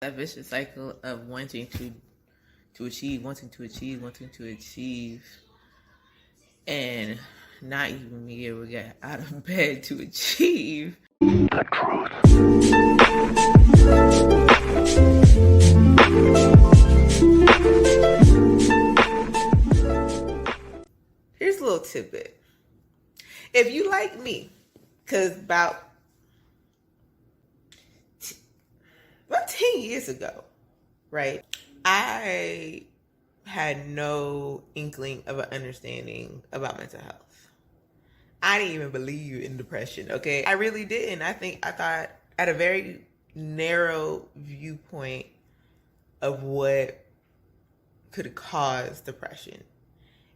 That vicious cycle of wanting to achieve, and not even be able to get out of bed to achieve the truth. Here's a little tidbit. If you like me, because about 10 years ago, right, I had no inkling of an understanding about mental health. I didn't even believe in depression, okay? I really didn't. I thought at a very narrow viewpoint of what could cause depression.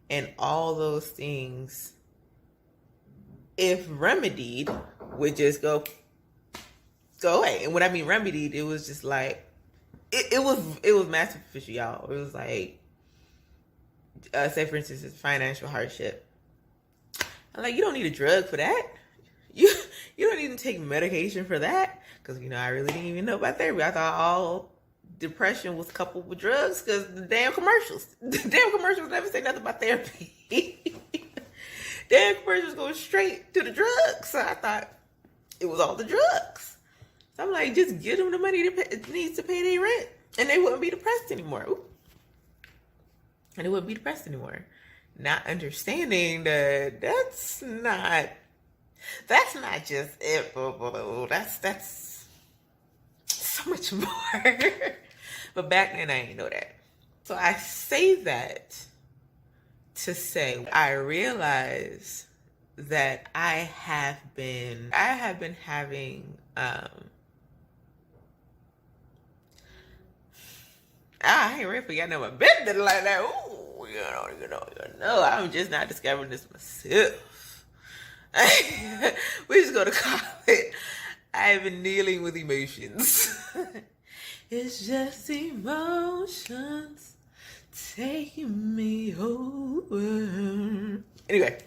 And all those things, if remedied, would just go away. And when I mean remedied, it was just like, it was mass superficial, y'all. It was like, say for instance, it's financial hardship. I'm like, you don't need a drug for that. You don't even take medication for that. Because, I really didn't even know about therapy. I thought all depression was coupled with drugs because the damn commercials never say nothing about therapy. Damn commercials go straight to the drugs. So I thought it was all the drugs. So I'm like, just give them the money it needs to pay their rent. And they wouldn't be depressed anymore. Ooh. And they wouldn't be depressed anymore. Not understanding that that's not just it, boo. That's so much more. But back then I didn't know that. So I say that to say I realize that I have been having I ain't ready for y'all know my business like that. Ooh, you know. I'm just not discovering this myself. We just gonna call it. I've been dealing with emotions. It's just emotions taking me over. Anyway,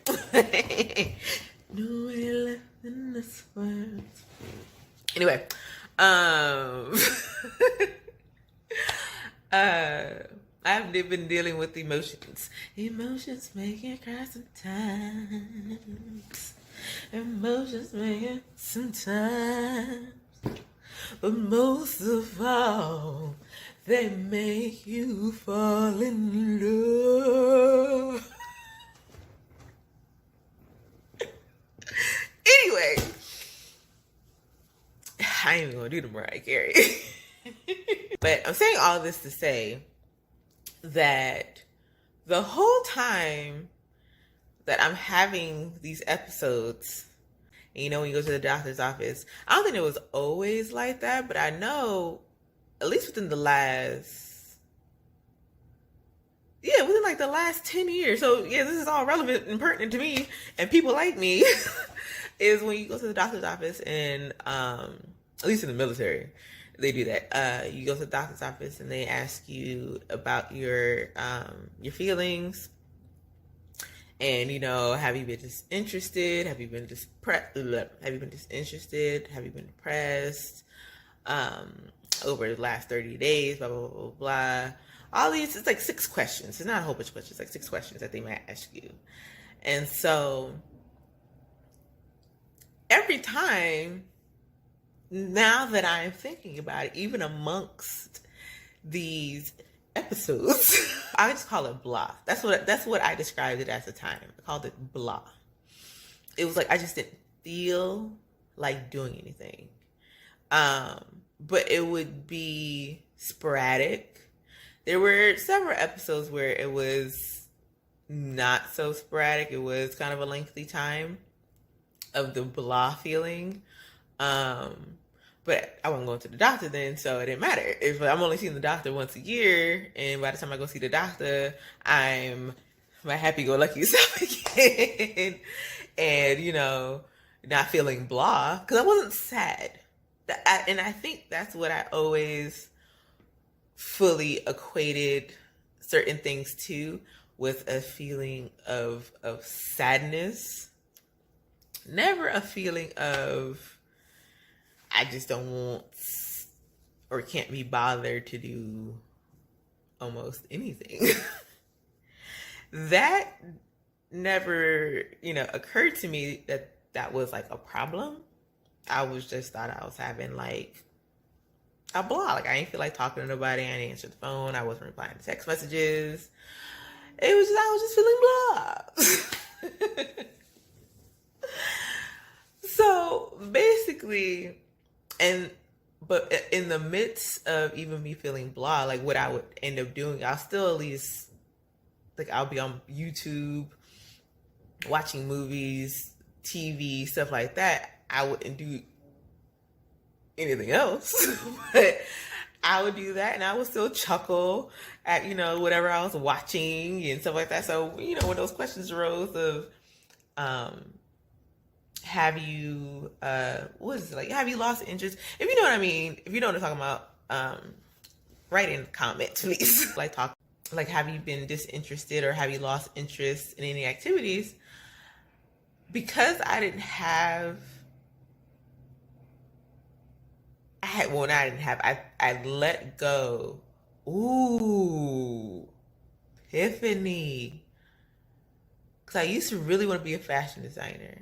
no way left in this world. Anyway, I've been dealing with emotions. Emotions make you cry sometimes. Emotions make you sometimes. But most of all, they make you fall in love. Anyway, I ain't even gonna do the Mariah Carey. But I'm saying all this to say that the whole time that I'm having these episodes, and when you go to the doctor's office, I don't think it was always like that, but I know at least within the last, within like the last 10 years. So this is all relevant and pertinent to me and people like me, is when you go to the doctor's office and, at least in the military, they do that. You go to the doctor's office and they ask you about your feelings. And, have you been disinterested? Have you been disinterested? Have you been depressed? Over the last 30 days, blah, blah, blah, blah. All these, it's like 6 questions. It's not a whole bunch of questions. It's like 6 questions that they might ask you. And so every time, now that I'm thinking about it, even amongst these episodes, I just call it blah. That's what I described it as at the time. I called it blah. It was like I just didn't feel like doing anything. But it would be sporadic. There were several episodes where it was not so sporadic. It was kind of a lengthy time of the blah feeling. But I wasn't going to the doctor then, so it didn't matter. If I'm only seeing the doctor once a year, and by the time I go see the doctor, I'm my happy-go-lucky self again. And, not feeling blah, because I wasn't sad. And I think that's what I always fully equated certain things to, with a feeling of sadness. Never a feeling of, I just don't want or can't be bothered to do almost anything. That never, occurred to me that that was like a problem. I was just thought I was having like a blah. Like I didn't feel like talking to nobody. I didn't answer the phone. I wasn't replying to text messages. I was just feeling blah. So basically, but in the midst of even me feeling blah, like what I would end up doing, I'll still at least, like I'll be on YouTube, watching movies, TV, stuff like that. I wouldn't do anything else, but I would do that and I would still chuckle at, whatever I was watching and stuff like that. So, when those questions arose of, have you, what is it like? Have you lost interest? If you know what I mean, if you know what I'm talking about, write in the comments, please. Like, have you been disinterested or have you lost interest in any activities? Because I didn't have, I let go. Ooh, epiphany. Because I used to really want to be a fashion designer.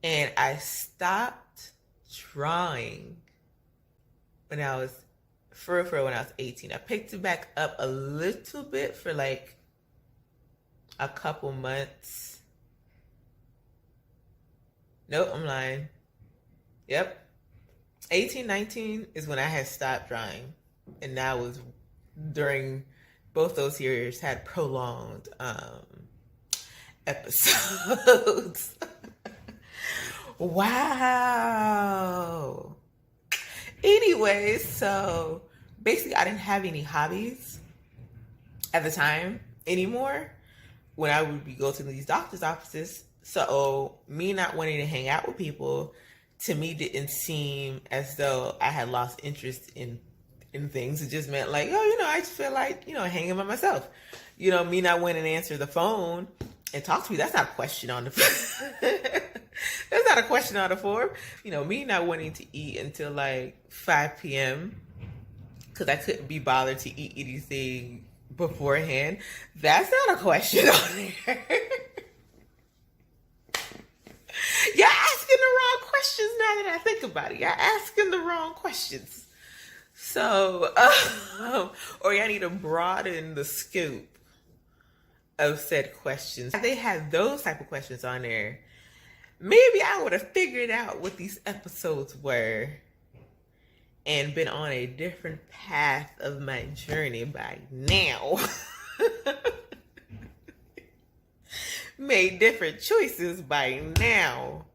And I stopped drawing when I was, for when I was 18. I picked it back up a little bit for like a couple months. Nope, I'm lying. Yep. 18, 19 is when I had stopped drawing. And that was during both those years had prolonged episodes. Wow. Anyways, so basically I didn't have any hobbies at the time anymore when I would be go to these doctor's offices. So me not wanting to hang out with people to me didn't seem as though I had lost interest in things. It just meant like, I just feel like, hanging by myself. Me not wanting to answer the phone and talk to me, that's not a question on the phone. That's not a question on the form. Me not wanting to eat until like 5 p.m. because I couldn't be bothered to eat anything beforehand. That's not a question on there. You're asking the wrong questions now that I think about it. You're asking the wrong questions. So, or y'all need to broaden the scope of said questions. If they had those type of questions on there, maybe I would have figured out what these episodes were and been on a different path of my journey by now. Made different choices by now.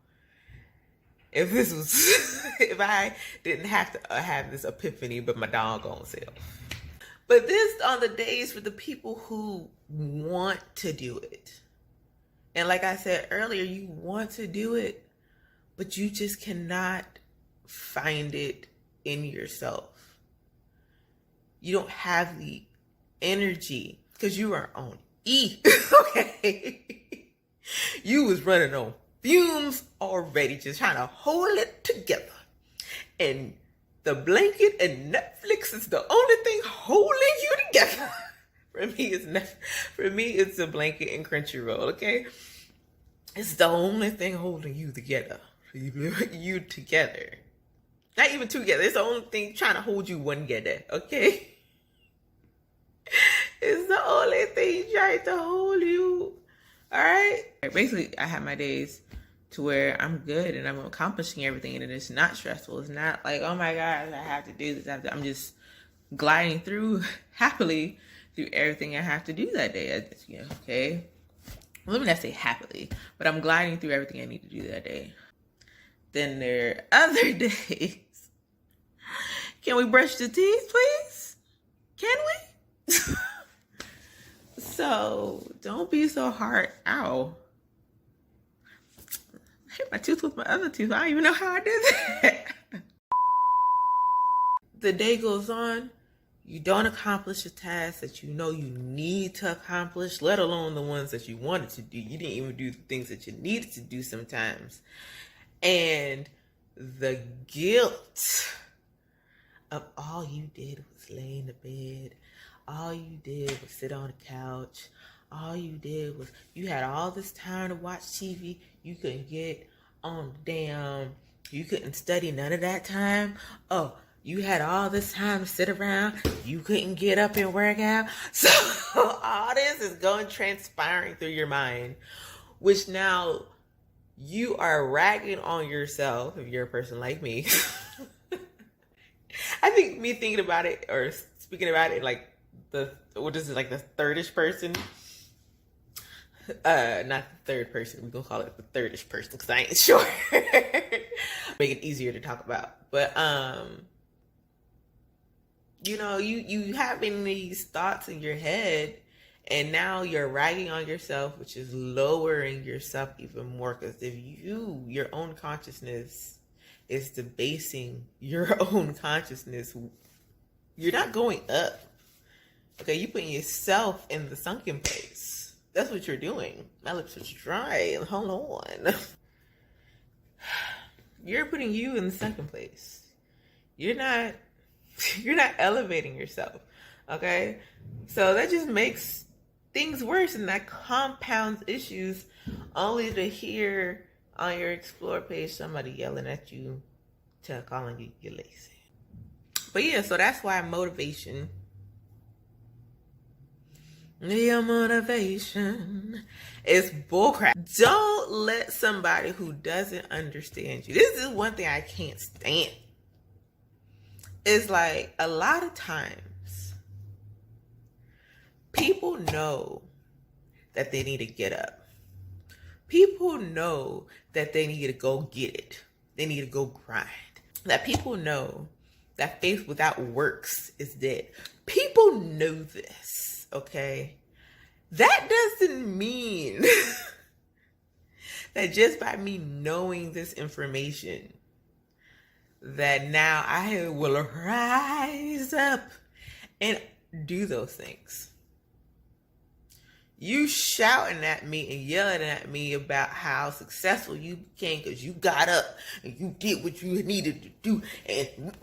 If I didn't have to have this epiphany, but my doggone self. But this on the days for the people who want to do it. And like I said earlier, you want to do it, but you just cannot find it in yourself. You don't have the energy because you are on E. Okay. You was running on fumes already, just trying to hold it together. And the blanket and Netflix is the only thing holding you together. For me, it's the blanket and Crunchyroll, okay? It's the only thing holding you together. You together. Not even together. It's the only thing trying to hold you one together, okay? It's the only thing trying to hold you. All right? Basically, I have my days to where I'm good and I'm accomplishing everything and it's not stressful. It's not like, oh my God, I have to do this. I'm just gliding through happily through everything I have to do that day. Okay? Well, let me not say happily, but I'm gliding through everything I need to do that day. Then there are other days. Can we brush the teeth, please? Can we? So don't be so hard. Ow. I hit my tooth with my other tooth. I don't even know how I did that. The day goes on. You don't accomplish the tasks that you know you need to accomplish, let alone the ones that you wanted to do. You didn't even do the things that you needed to do sometimes. And the guilt of all you did was lay in the bed. All you did was sit on the couch. All you did was, you had all this time to watch TV. You couldn't get on you couldn't study none of that time. Oh, you had all this time to sit around. You couldn't get up and work out. So all this is transpiring through your mind, which now you are ragging on yourself, if you're a person like me. I think me thinking about it or speaking about it like the thirdish person. Not the third person. We're gonna call it the thirdish person because I ain't sure. Make it easier to talk about. But you having these thoughts in your head, and now you're ragging on yourself, which is lowering yourself even more. Because if your own consciousness is debasing your own consciousness, you're not going up. Okay, you're putting yourself in the sunken place. That's what you're doing. My lips are dry. Hold on. You're putting you in the sunken place. You're not elevating yourself. Okay? So that just makes things worse, and that compounds issues, only to hear on your Explore page somebody yelling at you, calling you lazy. But yeah, so that's why motivation. Your motivation is bullcrap. Don't let somebody who doesn't understand you. This is one thing I can't stand. It's like, a lot of times people know that they need to get up. People know that they need to go get it. They need to go grind. That people know that faith without works is dead. People know this, okay? That doesn't mean that just by me knowing this information, that now I will rise up and do those things. You shouting at me and yelling at me about how successful you became because you got up and you did what you needed to do, and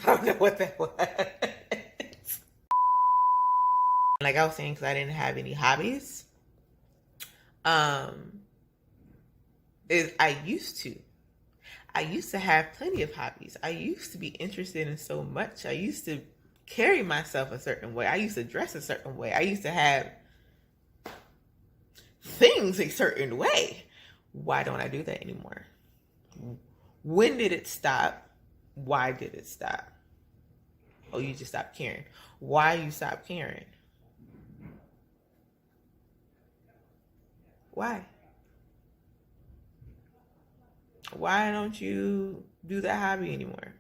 I don't know what that was. Like I was saying, because I didn't have any hobbies. I used to have plenty of hobbies. I used to be interested in so much. I used to carry myself a certain way. I used to dress a certain way. I used to have things a certain way. Why don't I do that anymore? When did it stop? Why did it stop? Oh, you just stopped caring. Why you stopped caring? Why? Why don't you do that hobby anymore?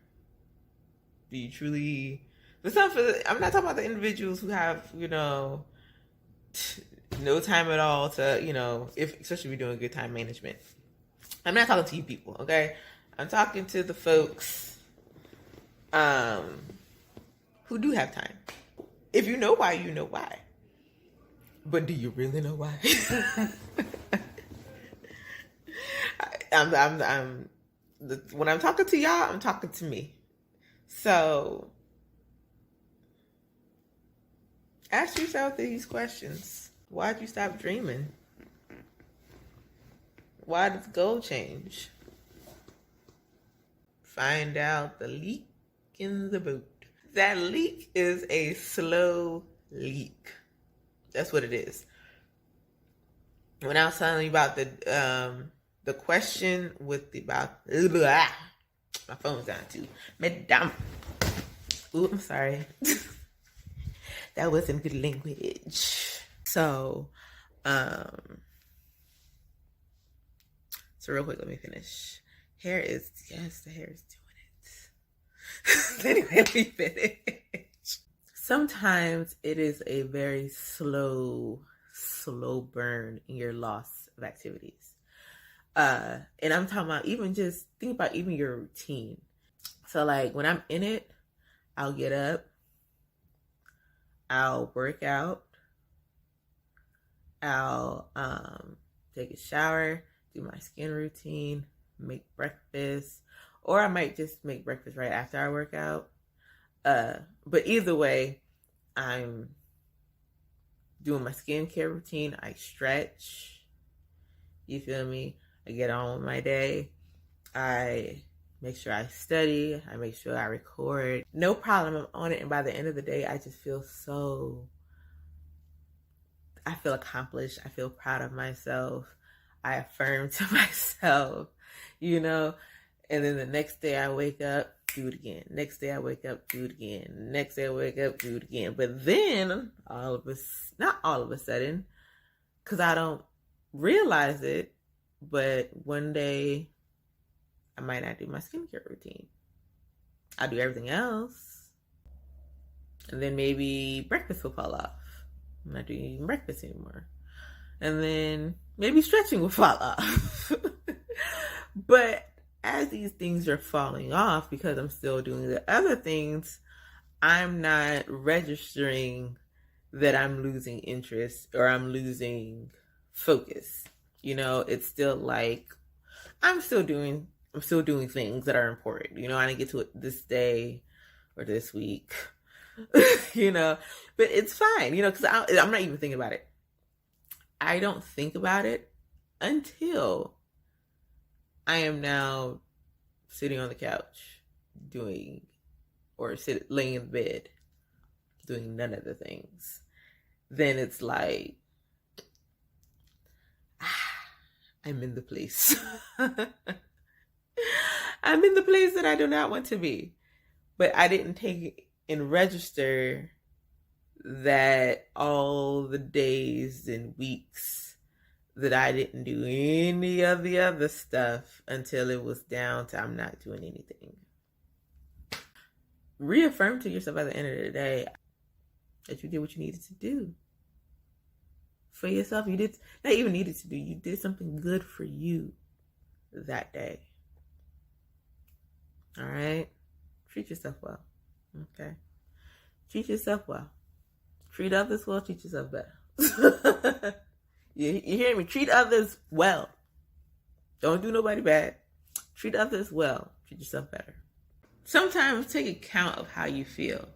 Do you truly? I'm not talking about the individuals who have, no time at all to, especially if you're doing good time management. I'm not talking to you people, okay? I'm talking to the folks who do have time. If you know why, you know why. But do you really know why? When I'm talking to y'all, I'm talking to me. So ask yourself these questions. Why'd you stop dreaming? Why did the goal change? Find out the leak in the boat. That leak is a slow leak. That's what it is. When I was telling you about the question about my phone's down too. Madame. Ooh, I'm sorry. That wasn't good language. So real quick, let me finish. The hair is doing it. Anyway, let me finish. Sometimes it is a very slow burn in your loss of activities. And I'm talking about think about even your routine. So like when I'm in it, I'll get up, I'll work out, I'll take a shower, do my skin routine, make breakfast, or I might just make breakfast right after I work out. But either way, I'm doing my skincare routine. I stretch. You feel me? I get on with my day. I make sure I study. I make sure I record. No problem. I'm on it. And by the end of the day, I just feel I feel accomplished. I feel proud of myself. I affirm to myself, you know. And then the next day I wake up, do it again. Next day I wake up, do it again. Next day I wake up, do it again. But then not all of a sudden, because I don't realize it, but one day I might not do my skincare routine. I'll do everything else. And then maybe breakfast will fall off. I'm not doing breakfast anymore. And then maybe stretching will fall off. But as these things are falling off, because I'm still doing the other things, I'm not registering that I'm losing interest or I'm losing focus. You know, it's still like I'm still doing things that are important. You know, I didn't get to it this day or this week, you know, but it's fine, you know, because I'm not even thinking about it. I don't think about it until I am now sitting on the couch laying in bed doing none of the things. Then it's like, I'm in the place. I'm in the place that I do not want to be. But I didn't take it and register that all the days and weeks that I didn't do any of the other stuff until it was down to I'm not doing anything. Reaffirm to yourself at the end of the day that you did what you needed to do for yourself. You did not even needed to do. You did something good for you that day. All right? Treat yourself well. Okay? Treat yourself well. Treat others well. Treat yourself better. You hear me? Treat others well. Don't do nobody bad. Treat others well. Treat yourself better. Sometimes take account of how you feel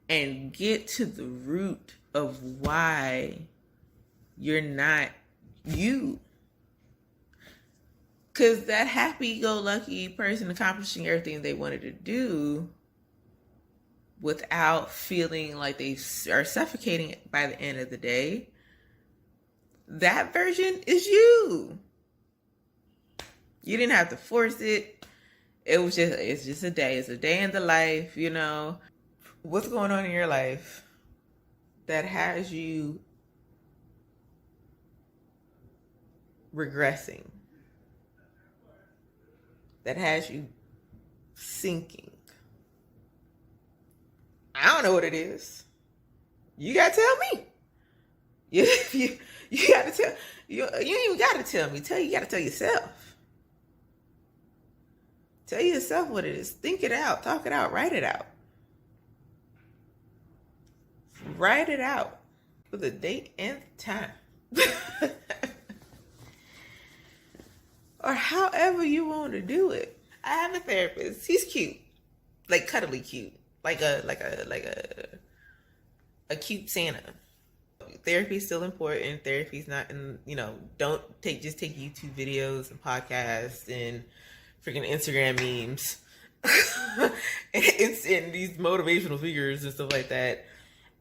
and get to the root of why you're not you. Because that happy-go-lucky person accomplishing everything they wanted to do without feeling like they are suffocating by the end of the day, that version is you. You didn't have to force it. It's just a day. It's a day in the life, you know. What's going on in your life that has you regressing? That has you sinking? I don't know what it is. You gotta tell me. You gotta tell. You ain't even gotta tell me. You gotta tell yourself. Tell yourself what it is. Think it out. Talk it out. Write it out. Write it out with a date and time. Or however you want to do it. I have a therapist. He's cute. Like cuddly cute. Like a cute Santa. Therapy is still important. Therapy's not in, you know, don't just take YouTube videos and podcasts and freaking Instagram memes and these motivational figures and stuff like that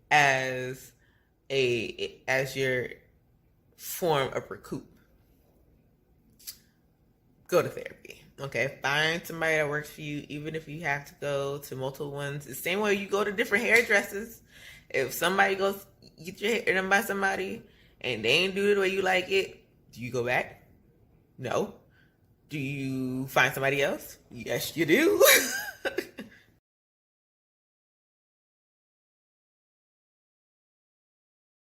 as your form of recoup. Go to therapy. Okay, find somebody that works for you, even if you have to go to multiple ones. The same way you go to different hairdressers. If somebody goes get your hair done by somebody and they ain't do it the way you like it, do you go back? No. Do you find somebody else? Yes, you do.